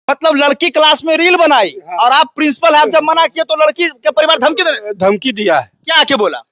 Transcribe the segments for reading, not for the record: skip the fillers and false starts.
मतलब लड़की क्लास में रील बनाई। हाँ। और आप प्रिंसिपल हैं, आप जब मना किए तो लड़की के परिवार धमकी दिया है। क्या आके बोला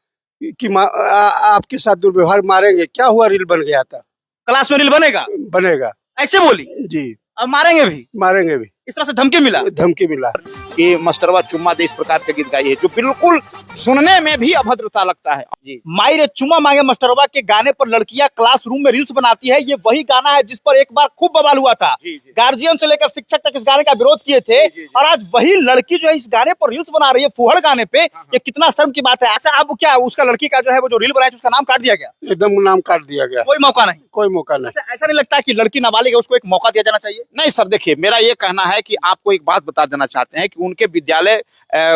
कि आपके साथ दुर्व्यवहार मारेंगे। क्या हुआ, रील बन गया था। क्लास में रील बनेगा ऐसे बोली जी। अब मारेंगे भी इस तरह से धमकी मिला कि मास्टरवा चुम्मा दे, इस प्रकार के गीत गाई है जो बिल्कुल सुनने में भी अभद्रता लगता है। जी। माई रे चुम्मा मांगे मास्टरवा के गाने पर लड़कियां क्लासरूम में रील्स बनाती है। ये वही गाना है जिस पर एक बार खूब बवाल हुआ था। गार्जियन से लेकर शिक्षक तक इस गाने का विरोध किए थे। और आज वही लड़की जो है इस गाने पर रील्स बना रही है, फुहड़ गाने पे। ये कितना शर्म की बात है। अच्छा, अब क्या उसका लड़की का जो है वो जो रील बनाई उसका नाम काट दिया गया? एकदम नाम काट दिया गया, कोई मौका नहीं। अच्छा, ऐसा नहीं लगता कि लड़की नाबालिग है, उसको एक मौका दिया जाना चाहिए? नहीं सर, देखिए मेरा ये कहना है कि आपको एक बात बता देना चाहते हैं कि उनके विद्यालय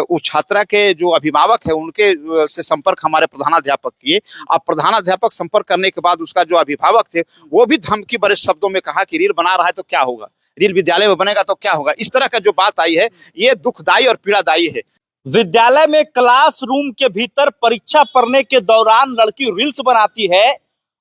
उस छात्रा के जो अभिभावक है उनके से संपर्क हमारे प्रधानाध्यापक किए। अब प्रधानाध्यापक संपर्क करने के बाद उसका जो अभिभावक थे वो भी धमकी भरे शब्दों में कहा कि रील बना रहा है तो क्या होगा, रील विद्यालय में बनेगा तो क्या होगा। इस तरह का जो बात आई है ये दुखदायी और पीड़ादायी है। विद्यालय में क्लासरूम के भीतर परीक्षा पढ़ने के दौरान लड़की रील्स बनाती है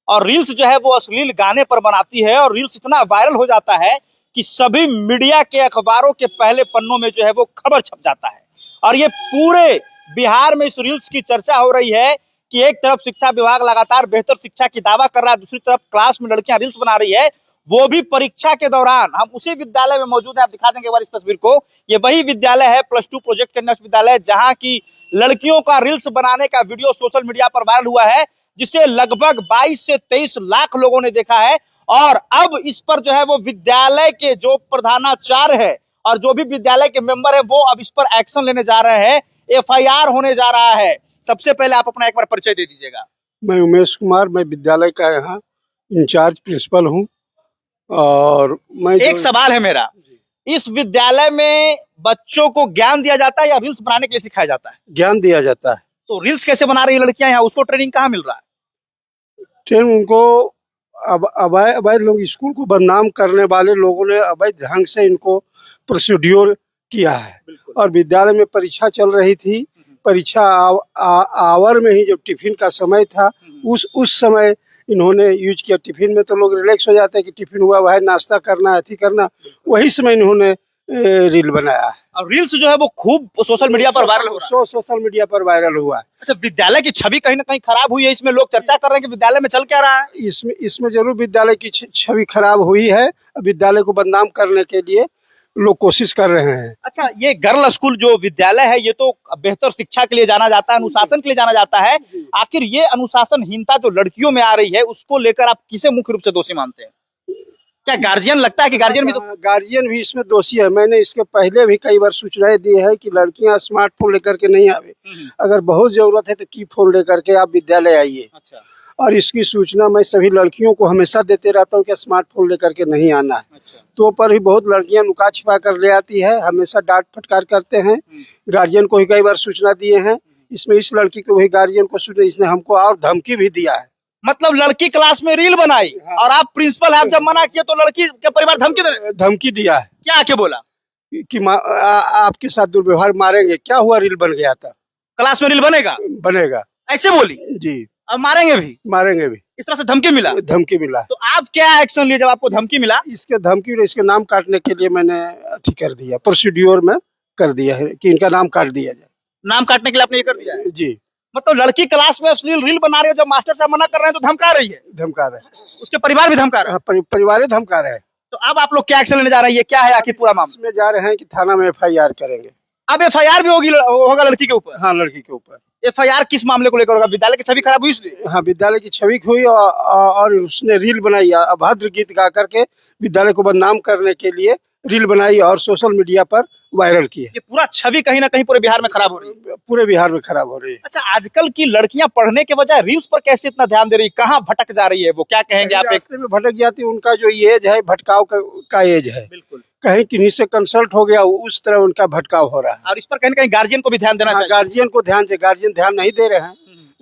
और रील्स जो है वो अश्लील गाने पर बनाती है और रील्स इतना वायरल हो जाता है कि सभी मीडिया के अखबारों के पहले पन्नों में जो है वो खबर छप जाता है। और ये पूरे बिहार में इस रील्स की चर्चा हो रही है कि एक तरफ शिक्षा विभाग लगातार बेहतर शिक्षा की दावा कर रहा है, दूसरी तरफ क्लास में लड़कियां रील्स बना रही है, वो भी परीक्षा के दौरान। हम उसी विद्यालय में मौजूद है, आप दिखा देंगे एक बार इस तस्वीर को। ये वही विद्यालय है, +2 प्रोजेक्ट करने विद्यालय, जहां की लड़कियों का रील्स बनाने का वीडियो सोशल मीडिया पर वायरल हुआ है, जिसे लगभग 22 से 23 लाख लोगों ने देखा है। और अब इस पर जो है वो विद्यालय के जो प्रधानाचार्य है और जो भी विद्यालय के मेंबर है वो अब इस पर एक्शन लेने जा रहे हैं, FIR होने जा रहा है। सबसे पहले आप अपना एक बार परिचय दे दीजिएगा। मैं उमेश कुमार, मैं विद्यालय का यहाँ इंचार्ज प्रिंसिपल हूँ। और मैं एक सवाल है मेरा, इस विद्यालय में बच्चों को ज्ञान दिया जाता है या रील्स बनाने के लिए सिखाया जाता है? ज्ञान दिया जाता है। तो रील्स कैसे बना रही है लड़कियां यहाँ, उसको ट्रेनिंग कहाँ मिल रहा है? ट्रेनिंग उनको अवैध लोग, स्कूल को बदनाम करने वाले लोगों ने अवैध ढंग से इनको प्रोसीड्योर किया है। और विद्यालय में परीक्षा चल रही थी, परीक्षा आवर में ही जब टिफिन का समय था उस समय इन्होंने यूज किया। टिफिन में तो लोग रिलैक्स हो जाते हैं कि टिफिन हुआ वह नाश्ता करना है, करना, वही समय इन्होंने रील बनाया है। और रील्स जो है वो खूब सोशल मीडिया पर वायरल हो रहा है। सोशल मीडिया पर वायरल हुआ है। अच्छा, विद्यालय की छवि कहीं ना कहीं खराब हुई है, इसमें लोग चर्चा कर रहे हैं कि विद्यालय में चल क्या रहा है। इसमें जरूर विद्यालय की छवि खराब हुई है। विद्यालय को बदनाम करने के लिए लोग कोशिश कर रहे हैं। अच्छा, ये गर्ल स्कूल जो विद्यालय है ये तो बेहतर शिक्षा के लिए जाना जाता है, अनुशासन के लिए जाना जाता है। आखिर ये अनुशासनहीनता जो लड़कियों में आ रही है उसको लेकर आप किसे मुख्य रूप से दोषी मानते हैं? क्या गार्जियन लगता है कि गार्जियन भी इसमें दोषी है। मैंने इसके पहले भी कई बार सूचनाएं दी है कि लड़कियां स्मार्टफोन लेकर के नहीं आवे, अगर बहुत जरूरत है तो की फोन लेकर के आप विद्यालय आइए। अच्छा। और इसकी सूचना मैं सभी लड़कियों को हमेशा देते रहता हूँ कि स्मार्टफोन लेकर के नहीं आना है। अच्छा। तो पर भी बहुत लड़कियां नुका छिपा कर ले आती है, हमेशा डांट फटकार करते हैं। गार्जियन को ही कई बार सूचना दिए हैं। इसमें इस लड़की को भी गार्जियन को सूचना, इसने हमको और धमकी भी दिया है। मतलब लड़की क्लास में रील बनाई। हाँ। और आप प्रिंसिपल हैं, आप जब मना किए तो लड़की के परिवार धमकी दिया है। क्या आके बोला कि आपके साथ दुर्व्यवहार मारेंगे। क्या हुआ, रील बन गया था। क्लास में रील बनेगा ऐसे बोली जी। अब मारेंगे भी इस तरह से धमकी मिला। तो आप क्या एक्शन लिए जब आपको धमकी मिला? इसके नाम काटने के लिए मैंने अथी कर दिया, प्रोसीड्योर में कर दिया है कि इनका नाम काट दिया जाए। नाम काटने के लिए आपने ये कर दिया है? जी। मतलब लड़की क्लास में अश्लील रील बना रही है, जब मास्टर साहब मना कर रहे हैं तो धमका रही है। उसके परिवार भी धमका रहे हैं। परिवार धमका रहे हैं। तो अब आप लोग क्या एक्शन लेने जा रही है, क्या है आखिर पूरा मामला? में जा रहे हैं कि थाना में FIR करेंगे। अब FIR भी होगा लड़की के ऊपर? हाँ, लड़की के ऊपर। FIR किस मामले को लेकर होगा? विद्यालय की छवि खराब हुई इसलिए? हाँ, विद्यालय की छवि हुई और उसने रील बनाई, अभद्र गीत गा करके विद्यालय को बदनाम करने के लिए रील बनाई और सोशल मीडिया पर वायरल की है। ये पूरा छवि कहीं ना कहीं पूरे बिहार में खराब हो रही है। पूरे बिहार में खराब हो रही है। अच्छा, आजकल की लड़कियां पढ़ने के बजाय रील्स पर कैसे इतना ध्यान दे रही है? कहाँ भटक जा रही है वो, क्या कहेंगे आप? रास्ते में भटक जाती है। उनका जो एज है भटकाव का एज है। बिल्कुल। कहीं किन्हीं से कंसल्ट हो गया, उस तरह उनका भटकाव हो रहा है। और इस पर कहीं ना कहीं गार्जियन को भी ध्यान देना चाहिए। गार्जियन को गार्जियन ध्यान नहीं दे रहे हैं,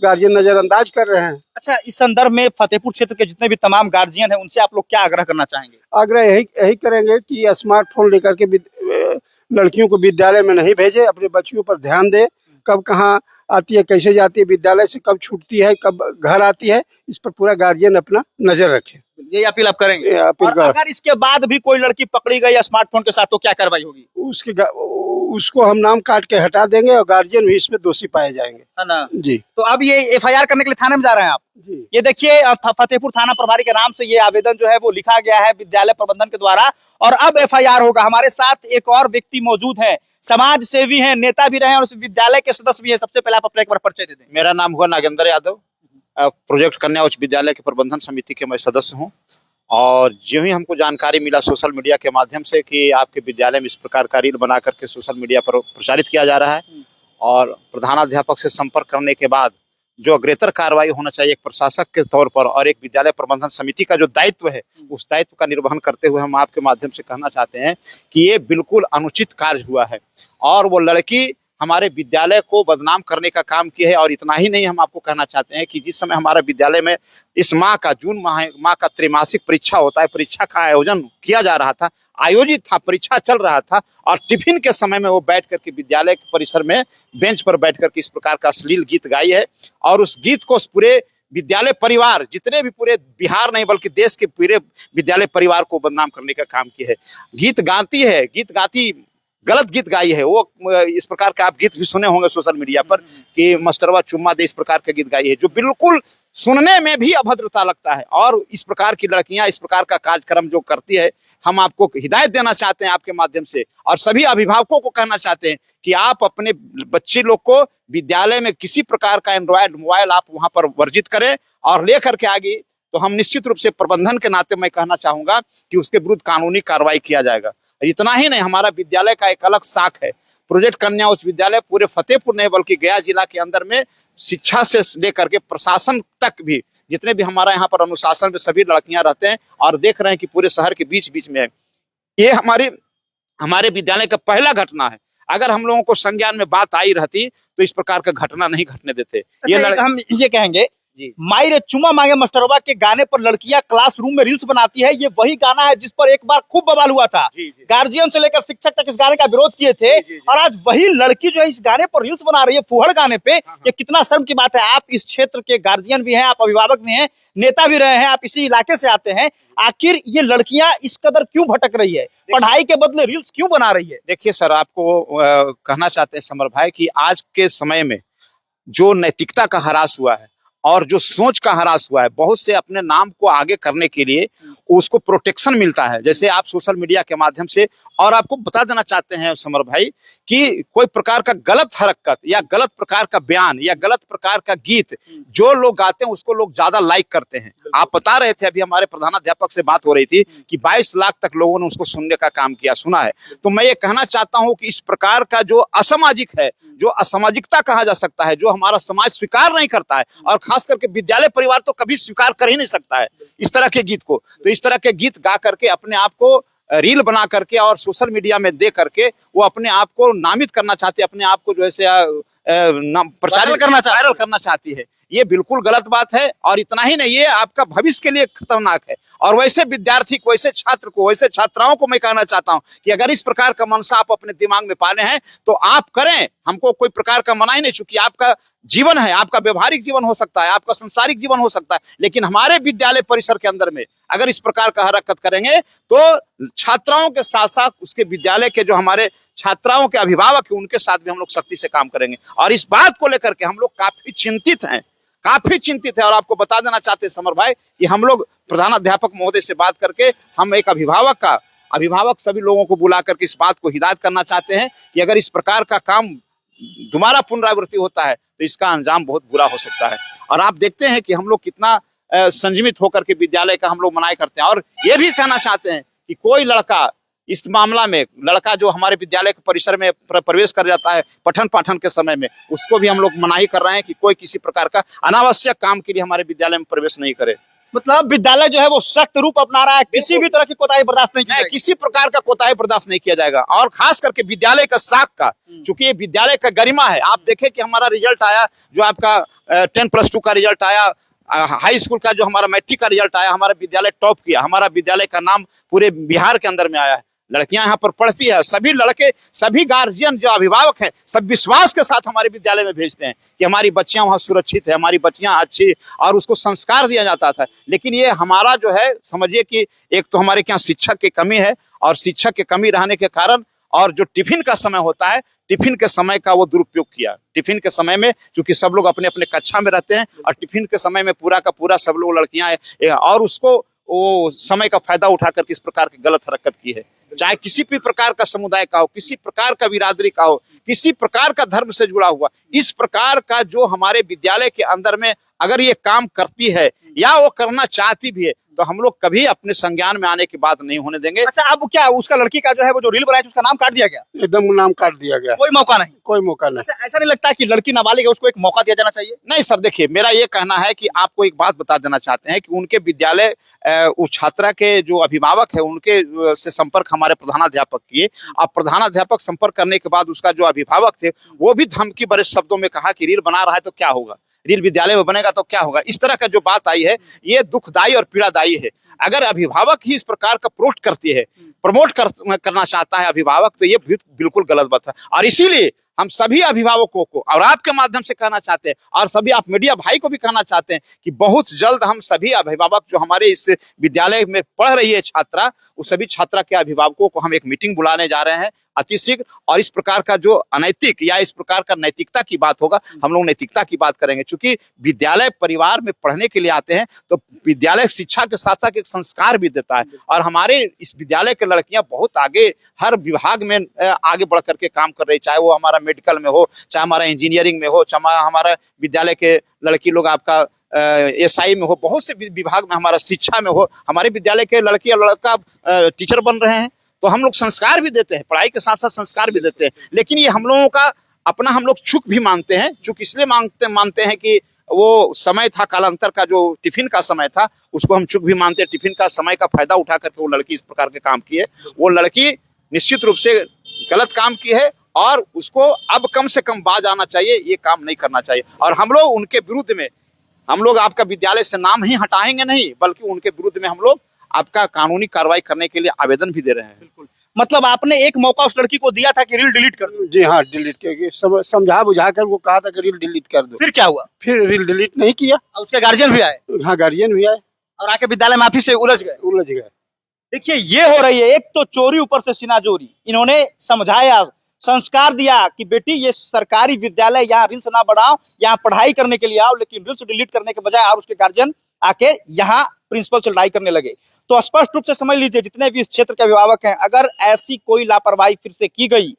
गार्जियन नजरअंदाज कर रहे हैं। अच्छा, इस संदर्भ में फतेहपुर क्षेत्र के जितने भी तमाम गार्जियन हैं उनसे आप लोग क्या आग्रह करना चाहेंगे? आग्रह यही करेंगे कि स्मार्टफोन लेकर के लड़कियों को विद्यालय में नहीं भेजे, अपने बच्चियों पर ध्यान दे। कब कहाँ आती है, कैसे जाती है विद्यालय से, कब छूटती है, कब घर आती है, इस पर पूरा गार्जियन अपना नजर रखे। ये अपील आप करेंगे? ये अपील और कर अगर इसके बाद भी कोई लड़की पकड़ी गई स्मार्टफोन के साथ तो क्या कार्रवाई होगी? उसको हम नाम काट के हटा देंगे और गार्जियन भी इसमें दोषी पाए जाएंगे। है ना? जी तो अब ये एफआईआर करने के लिए थाने में जा रहे हैं आप? जी ये देखिए फतेहपुर थाना प्रभारी के नाम से ये आवेदन जो है वो लिखा गया है विद्यालय प्रबंधन के द्वारा, और अब एफआईआर होगा। हमारे साथ एक और व्यक्ति मौजूद है, समाज सेवी हैं, नेता भी रहे और उस विद्यालय के सदस्य भी हैं। सबसे पहले आप अपना एक बार परिचय दे दें। मेरा नाम हुआ नागेंद्र यादव, प्रोजेक्ट कन्या उच्च विद्यालय के प्रबंधन समिति के मैं सदस्य हूँ। और जो ही हमको जानकारी मिला सोशल मीडिया के माध्यम से कि आपके विद्यालय में इस प्रकार का रील बना करके सोशल मीडिया पर प्रचारित किया जा रहा है, और प्रधानाध्यापक से संपर्क करने के बाद जो अग्रेतर कार्रवाई होना चाहिए एक प्रशासक के तौर पर और एक विद्यालय प्रबंधन समिति का जो दायित्व है उस दायित्व का निर्वहन करते हुए हम आपके माध्यम से कहना चाहते हैं कि ये बिल्कुल अनुचित कार्य हुआ है, और वो लड़की हमारे विद्यालय को बदनाम करने का काम किया है। और इतना ही नहीं, हम आपको कहना चाहते हैं कि जिस समय हमारा विद्यालय में इस माह का जून माह का त्रैमासिक परीक्षा होता है, परीक्षा का आयोजन किया जा रहा था, आयोजित था, परीक्षा चल रहा था, और टिफिन के समय में वो बैठ करके विद्यालय के परिसर में बेंच पर बैठ करके इस प्रकार का अश्लील गीत गाई है। और उस गीत को पूरे विद्यालय परिवार, जितने भी पूरे बिहार नहीं बल्कि देश के पूरे विद्यालय परिवार को बदनाम करने का काम किया है। गीत गाती है, गीत गाती गलत गीत गाई है वो। इस प्रकार का आप गीत भी सुने होंगे सोशल मीडिया पर कि मास्टरवा चुम्मा दे, इस प्रकार का गीत गाई है जो बिल्कुल सुनने में भी अभद्रता लगता है। और इस प्रकार की लड़कियां इस प्रकार का कार्यक्रम जो करती है, हम आपको हिदायत देना चाहते हैं आपके माध्यम से, और सभी अभिभावकों को कहना चाहते हैं कि आप अपने बच्चे लोग को विद्यालय में किसी प्रकार का एंड्रॉयड मोबाइल आप वहां पर वर्जित करें और लेकर के आगे, तो हम निश्चित रूप से प्रबंधन के नाते मैं कहना चाहूंगा कि उसके विरुद्ध कानूनी कार्रवाई किया जाएगा। इतना ही नहीं, हमारा विद्यालय का एक अलग शाख है प्रोजेक्ट कन्या उच्च विद्यालय, पूरे फतेहपुर नहीं बल्कि गया जिला के अंदर में शिक्षा से लेकर के प्रशासन तक भी जितने भी हमारा यहाँ पर अनुशासन में सभी लड़कियां रहते हैं, और देख रहे हैं कि पूरे शहर के बीच बीच में है। ये हमारे विद्यालय का पहला घटना है। अगर हम लोगों को संज्ञान में बात आई रहती तो इस प्रकार का घटना नहीं घटने देते। हम ये कहेंगे माई रे चुमा मांगे मास्टरवा के गाने पर लड़कियां क्लासरूम में रील्स बनाती है, ये वही गाना है जिस पर एक बार खूब बवाल हुआ था। गार्जियन से लेकर शिक्षक तक इस गाने का विरोध किए थे, और आज वही लड़की जो है इस गाने पर रील्स बना रही है, फुहड़ गाने पे। ये कितना शर्म की बात है। आप इस क्षेत्र के गार्जियन भी हैं, आप अभिभावक भी हैं, नेता भी रहे हैं, आप इसी इलाके से आते हैं। आखिर ये लड़कियां इस कदर क्यों भटक रही है, पढ़ाई के बदले रील्स क्यों बना रही है? देखिए सर, आपको कहना चाहते हैं समर भाई कि आज के समय में जो नैतिकता का ह्रास हुआ है और जो सोच का ह्रास हुआ है, बहुत से अपने नाम को आगे करने के लिए उसको प्रोटेक्शन मिलता है। जैसे आप सोशल मीडिया के माध्यम से, और आपको बता देना चाहते हैं समर भाई कि कोई प्रकार का गलत हरकत या गलत प्रकार का बयान या गलत प्रकार का गीत जो लोग गाते हैं उसको लोग ज्यादा लाइक करते हैं। आप बता रहे थे, अभी हमारे प्रधानाध्यापक से बात हो रही थी कि 22 लाख तक लोगों ने उसको सुनने का काम किया, सुना है। तो मैं ये कहना चाहता हूं कि इस प्रकार का जो असामाजिक है, जो असामाजिकता कहा जा सकता है, जो हमारा समाज स्वीकार नहीं करता है, और खास करके विद्यालय परिवार तो कभी स्वीकार कर ही नहीं सकता है इस तरह के गीत को। तो इस तरह के गीत गा करके अपने आप को रील बना करके और सोशल मीडिया में दे करके वो अपने आप को नामित करना चाहती है, अपने आप को जो है प्रचारित वायरल करना चाहती है। ये बिल्कुल गलत बात है, और इतना ही नहीं, ये आपका भविष्य के लिए खतरनाक है। और वैसे विद्यार्थी को, वैसे छात्र को, वैसे छात्राओं को मैं कहना चाहता हूं कि अगर इस प्रकार का मनसा आप अपने दिमाग में पाले हैं तो आप करें, हमको कोई प्रकार का मना ही नहीं। चूंकि आपका जीवन है, आपका व्यवहारिक जीवन हो सकता है, आपका संसारिक जीवन हो सकता है, लेकिन हमारे विद्यालय परिसर के अंदर में अगर इस प्रकार का हरकत करेंगे तो छात्राओं के साथ साथ उसके विद्यालय के जो हमारे छात्राओं के अभिभावक हैं उनके साथ भी हम लोग सख्ती से काम करेंगे। और इस बात को लेकर के हम लोग काफी चिंतित हैं, काफी चिंतित है। और आपको बता देना चाहते हैं समर भाई कि हम लोग प्रधानाध्यापक महोदय से बात करके हम एक अभिभावक सभी लोगों को बुला करके इस बात को हिदायत करना चाहते हैं कि अगर इस प्रकार का काम दोबारा पुनरावृत्ति होता है तो इसका अंजाम बहुत बुरा हो सकता है। और आप देखते हैं कि हम लोग कितना संयमित होकर के विद्यालय का हम लोग मनाई करते हैं। और ये भी कहना चाहते हैं कि कोई लड़का इस मामला में, लड़का जो हमारे विद्यालय के परिसर में प्रवेश कर जाता है पठन पाठन के समय में, उसको भी हम लोग मनाही कर रहे हैं कि कोई किसी प्रकार का अनावश्यक काम के लिए हमारे विद्यालय में प्रवेश नहीं करे। मतलब विद्यालय जो है वो सख्त रूप अपना रहा है, किसी भी तरह की कोताही बर्दाश्त नहीं की जाएगी। किसी प्रकार का कोताही बर्दाश्त नहीं किया जाएगा। और खास करके विद्यालय का शाख का, चूंकि ये विद्यालय का गरिमा है। आप देखें कि हमारा रिजल्ट आया, जो आपका 10+2 का रिजल्ट आया, हाई स्कूल का जो हमारा मैट्रिक का रिजल्ट आया, हमारा विद्यालय टॉप किया, हमारा विद्यालय का नाम पूरे बिहार के अंदर में आया है। लड़कियां यहाँ पर पढ़ती है, सभी लड़के, सभी गार्जियन जो अभिभावक हैं, सब विश्वास के साथ हमारे विद्यालय में भेजते हैं कि हमारी बच्चियां वहाँ सुरक्षित है, हमारी बच्चियां अच्छी, और उसको संस्कार दिया जाता था। लेकिन ये हमारा जो है, समझिए कि एक तो हमारे यहाँ शिक्षक की कमी है, और शिक्षक की कमी रहने के कारण, और जो टिफिन का समय होता है, टिफिन के समय का वो दुरुपयोग किया। टिफिन के समय में चूंकि सब लोग अपने अपने कक्षा में रहते हैं, और टिफिन के समय में पूरा का पूरा सब लोग लड़कियां और उसको वो समय का फायदा उठा करके इस प्रकार की गलत हरकत की है। चाहे किसी भी प्रकार का समुदाय का हो, किसी प्रकार का बिरादरी का हो, किसी प्रकार का धर्म से जुड़ा हुआ, इस प्रकार का जो हमारे विद्यालय के अंदर में अगर ये काम करती है या वो करना चाहती भी है, तो हम लोग कभी अपने संज्ञान में आने की बात नहीं होने देंगे। अच्छा, अब क्या उसका लड़की का जो है वो जो रील बनाई थी उसका नाम काट दिया गया? एकदम नाम काट दिया गया, कोई मौका नहीं? कोई मौका नहीं। अच्छा, ऐसा नहीं लगता कि लड़की नाबालिग है, उसको एक मौका दिया जाना चाहिए? नहीं सर, देखिए मेरा ये कहना है कि आपको एक बात बता देना चाहते हैं कि उनके विद्यालय उस छात्रा के जो अभिभावक है उनके से संपर्क हमारे प्रधानाध्यापक किए। अब प्रधानाध्यापक संपर्क करने के बाद उसका जो अभिभावक थे वो भी धमकी भरे शब्दों में कहा कि रील बना रहा है तो क्या होगा, रील विद्यालय में बनेगा तो क्या होगा। इस तरह का जो बात आई है ये दुखदायी और पीड़ादायी है। अगर अभिभावक ही इस प्रकार का प्रमोट करना चाहता है अभिभावक, तो ये बिल्कुल गलत बात है। और इसीलिए हम सभी अभिभावकों को और आपके माध्यम से कहना चाहते हैं, और सभी आप मीडिया भाई को भी कहना चाहते हैं कि बहुत जल्द हम सभी अभिभावक जो हमारे इस विद्यालय में पढ़ रही है छात्रा, उस सभी छात्रा के अभिभावकों को हम एक मीटिंग बुलाने जा रहे हैं अतिशीघ्र। और इस प्रकार का जो अनैतिक या इस प्रकार का नैतिकता की बात होगा, हम लोग नैतिकता की बात करेंगे। चूंकि विद्यालय परिवार में पढ़ने के लिए आते हैं, तो विद्यालय शिक्षा के साथ साथ एक संस्कार भी देता है। और हमारे इस विद्यालय के लड़कियां बहुत आगे, हर विभाग में आगे बढ़ करके काम कर रही, चाहे वो हमारा मेडिकल में हो, चाहे हमारा इंजीनियरिंग में हो, चाहे हमारा विद्यालय के लड़की लोग आपका SI में हो, बहुत से विभाग में, हमारा शिक्षा में हो, हमारे विद्यालय के लड़की और लड़का टीचर बन रहे हैं। तो हम लोग संस्कार भी देते हैं, पढ़ाई के साथ साथ संस्कार भी देते हैं। लेकिन ये हम लोगों का अपना, हम लोग चूक भी मानते हैं। चूक इसलिए मानते हैं कि वो समय था, कालांतर का जो टिफिन का समय था, उसको हम चूक भी मानते हैं। टिफिन का समय का फायदा उठा करके वो लड़की इस प्रकार के काम की है। वो लड़की निश्चित रूप से गलत काम की है, और उसको अब कम से कम बाज आना चाहिए, ये काम नहीं करना चाहिए। और हम लोग उनके विरुद्ध में, हम लोग आपका विद्यालय से नाम ही हटाएंगे नहीं, बल्कि उनके विरुद्ध में हम लोग आपका कानूनी कार्रवाई करने के लिए आवेदन भी दे रहे हैं। बिल्कुल, मतलब आपने एक मौका उस लड़की को दिया था कि रील डिलीट कर दो? जी हाँ, डिलीट करके समझा बुझा कर वो कहा था कि रील डिलीट कर दो। फिर क्या हुआ? फिर रील डिलीट नहीं किया। और उसके गार्जियन भी आए? हाँ, गार्जियन भी आए और आके विद्यालय माफी से उलझ गए। देखिए, ये हो रही है, एक तो चोरी ऊपर से सीना चोरी। इन्होंने समझाया, संस्कार दिया कि बेटी ये सरकारी विद्यालय, यहाँ रील्स ना बढ़ाओ, यहाँ पढ़ाई करने के लिए आओ, लेकिन रील्स डिलीट करने के बजाय और उसके गार्जियन आके यहाँ प्रिंसिपल से लड़ाई करने लगे। तो स्पष्ट रूप से समझ लीजिए, जितने भी इस क्षेत्र के अभिभावक हैं, अगर ऐसी कोई लापरवाही फिर से की गई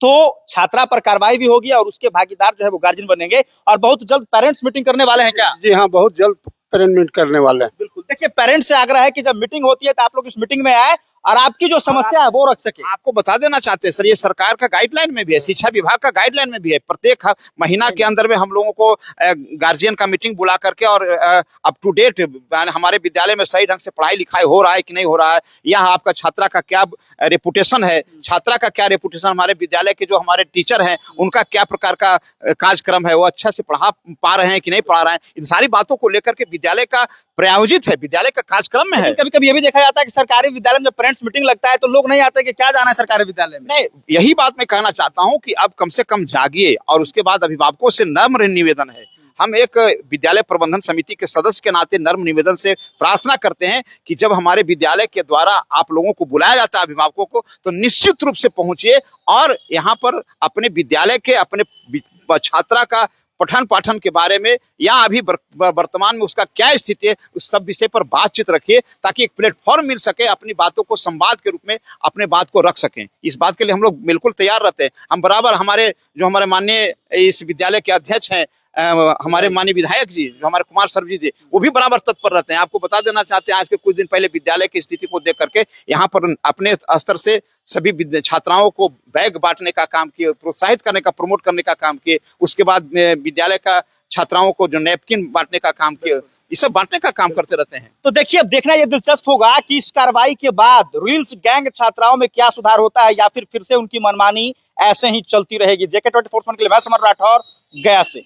तो छात्रा पर कार्रवाई भी होगी, और उसके भागीदार जो है वो गार्जियन बनेंगे। और बहुत जल्द पेरेंट्स मीटिंग करने वाले हैं क्या? जी हाँ, बहुत जल्द पेरेंट मीट करने वाले हैं। बिल्कुल, देखिए, पेरेंट्स से आग्रह है कि जब मीटिंग होती है तो आप लोग इस मीटिंग में आए और आपकी जो समस्या है वो रख सके। आपको बता देना चाहते हैं सर, ये सरकार का गाइडलाइन में भी है, शिक्षा विभाग का गाइडलाइन में भी है। प्रत्येक महीना के अंदर में हम लोगों को गार्जियन का मीटिंग बुला करके और अप टू डेट हमारे विद्यालय में सही ढंग से पढ़ाई लिखाई हो रहा है कि नहीं हो रहा है, या आपका छात्रा का क्या रेपुटेशन है, छात्रा का क्या रेपुटेशन, हमारे विद्यालय के जो हमारे टीचर हैं उनका क्या प्रकार का कार्यक्रम है, वो अच्छा से पढ़ा पा रहे हैं कि नहीं पढ़ा रहे हैं, इन सारी बातों को लेकर के विद्यालय का प्रायोजित है, विद्यालय का कार्यक्रम में है। कभी कभी ये भी देखा जाता है कि सरकारी विद्यालय में जब पेरेंट्स मीटिंग लगता है तो लोग नहीं आते कि क्या जाना है सरकारी विद्यालय में। नहीं, यही बात मैं कहना चाहता हूं कि अब कम से कम जागिए, और उसके बाद अभिभावकों से नम्र निवेदन है, हम एक विद्यालय प्रबंधन समिति के सदस्य के नाते नम्र निवेदन से प्रार्थना करते हैं कि जब हमारे विद्यालय के द्वारा आप लोगों को बुलाया जाता है अभिभावकों को, तो निश्चित रूप से पहुंचिए और यहाँ पर अपने विद्यालय के, अपने छात्रा का पठन पाठन के बारे में, या अभी वर्तमान में उसका क्या स्थिति है, उस सब विषय पर बातचीत रखिए, ताकि एक प्लेटफॉर्म मिल सके, अपनी बातों को संवाद के रूप में अपने बात को रख सकें। इस बात के लिए हम लोग बिल्कुल तैयार रहते हैं। हम बराबर, हमारे माननीय इस विद्यालय के अध्यक्ष हैं, हमारे माननीय विधायक जी, जो हमारे कुमार सर जी, वो भी बराबर तत्पर रहते हैं। आपको बता देना चाहते हैं, आज के कुछ दिन पहले विद्यालय की स्थिति को देख करके यहाँ पर अपने स्तर से सभी छात्राओं को बैग बांटने का काम किए, प्रोत्साहित करने का, प्रमोट करने का काम किए। उसके बाद विद्यालय का छात्राओं को जो नैपकिन बांटने का काम किया, ये सब बांटने का काम करते रहते हैं। तो देखिए, अब देखना ये दिलचस्प होगा कि इस कार्रवाई के बाद रील्स गैंग छात्राओं में क्या सुधार होता है, या फिर से उनकी मनमानी ऐसे ही चलती रहेगी। JK 24 के लिए मैं समर राठौर, गया से।